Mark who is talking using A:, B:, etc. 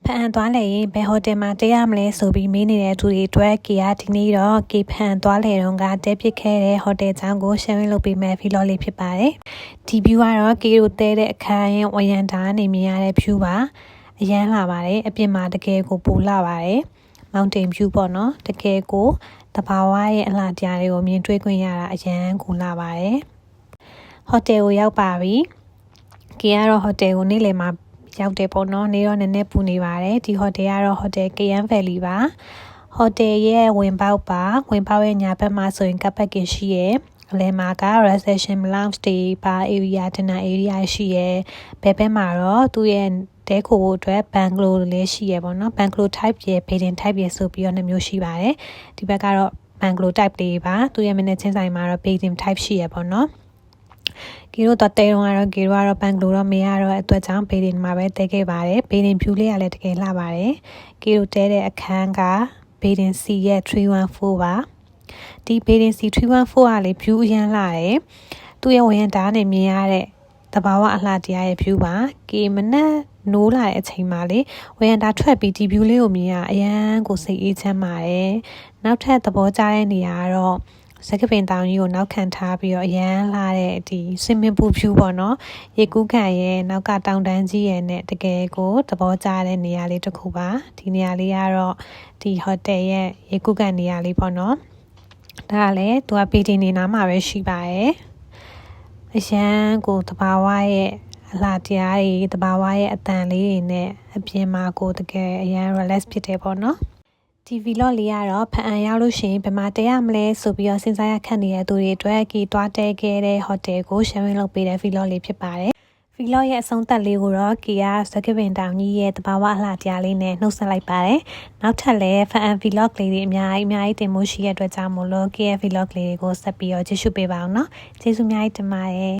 A: ဖန်သွားလေရင်ဘယ်ဟိုတယ်မှာတက်ရမလဲဆိုပြီးမေးနေတဲ့သူတွေအတွက်ကေကဒီနေ့တော့ကေဖန်သွားလေတော့ကတက်ပစ်ခဲ့တဲ့ဟိုတယ်ကျောင်းကို sharing လုပ်ပေးမယ်ဗီလော့လေးဖြစ်ပါတယ်။ဒီ view ကတော့ကေတို့တဲတဲ့အခန်းရဲ့ဝရန်တာနေမြင်ရတဲ့ view ပါ။အရန်လာပါတယ်အပြင်မှာတကယ်ကိုပိုလာပါတယ်။ mountain view ပေါ့နော်တကယ်ကိုတဘာဝရဲ့အလှတရားတွေကိုမြင်တွေ့ခွင့်ရတာအရန်ကိုလာပါတယ်။ဟိုတယ်ကိုရောက်ပါပြီ။ကေကတော့ဟိုတယ်ကိုနေ့လယ်မှာရောက်တယ်ပေါ့နော်နေတော့နည်းနည်းပူနေပါတယ်ဒီဟိုတယ်ကတော့ဟိုတယ် KM Valley ပါဟိုတယ်ရဲ့ဝင်ပေါက်ပါဝင်ပေါက်ရဲ့ညာဘက်မှာဆိုရင်ကပ်ပက်ကင်ရှိရယ်အလယ်မှာက reception lounge တွေပါ area dinner area ရှိရယ်ဘယ်ဘက်မှာတော့သူ့ရဲ့တဲခိုဖို့အတွက် bungalow လည်းရှိရယ်ပေါ့နော် bungalow type ရယ် building type ရယ်ဆိုပြီးတော့နှစ်မျိုးရှိပါတယ်ဒီဘက်ကတော့ bungalow type လေးပါသူ့ရဲ့မျက်နှာချင်းဆိုင်မှာတော့ building type ရှိရယ်ပေါ့နော်ကီတို့တော့တဲတော့ကတော့ကီတို့ကတော့ဘန်ကလိုတော့မရတော့အတွက်ကြောင့်ဘေးဒင်မှာပဲတဲခဲ့ပါတယ်ဘေးဒင်ဖြူလေးကလည်းတကယ်လှပါတယ်ကီတို့တဲတဲ့အခန်းကဘေးဒင် C ရဲ့314ပါဒီဘေးဒင် C 314ကလေဖြူအရန်လှတယ်သူ့ရဲ့ဝင်တားနေမြင်ရတဲ့တဘာဝအလှတရားရဲ့ဖြူပါကီမနက်နိုးလာတဲ့အချိန်မှာလေဝင်တာထွက်ပြီးဒီဖြူလေးကိုမြင်ရအရန်ကိုစိတ်အေးချမ်းပါတယ်နောက်ထပ်သဘောကျတဲ့နေရာကတော့စကပင်တောင်ကြီးကိုနောက်ခံထားပြီးတော့အရန်လာတဲ့ဒီစင်မင်ပူဖြူပေါ့နော်ရေကူးခံရဲ့နောက်ကတောင်တန်းကြီးရဲ့နဲ့တကယ်ကိုသဘောကျတဲ့နေရာလေးတစ်ခုပါဒီနေရာလေးကတော့ဒီဟိုတယ်ရဲ့ရေကူးခံနေရာလေးပေါ့နော်ဒါကလည်းသူကပီတီနေနားမှာပဲရှိပါတယ်အရန်ကိုတဘာဝရဲ့အလှတရားတွေတဘာဝရဲ့အတန်လေးတွေနဲ့အပြင်မှာကိုတကယ်အရန် relax ဖြစ်တယ်ပေါ့နော်ဒီဗီလော့လေးကတော့ဖန်ရောက်လို့ရှိရင်ဘယ်မှာတက်ရမလဲဆိုပြီးတော့စဉ်းစားရခက်နေတဲ့သူတွေအတွက်ကီတွားတဲခဲ့တဲ့ဟိုတယ်ကို sharing လုပ်ပေးတဲ့ဗီလော့လေးဖြစ်ပါတယ်။ဗီလော့ရဲ့အဆုံးသတ်လေးကိုတော့ကီကစကပင်တောင်ကြီးရဲ့တဘာဝအလှတရားလေးနဲ့နှုတ်ဆက်လိုက်ပါတယ်။နောက်ထပ်လည်းဖန်ဗီလော့လေးတွေအများကြီးတင်မှုရှိတဲ့အတွက်ကြောင့်မို့လို့ကီရဲ့ဗီလော့လေးတွေကိုဆက်ပြီးတော့ကြည့်ရှုပေးပါအောင်နော်။ကျေးဇူးအများကြီးတင်ပါတယ်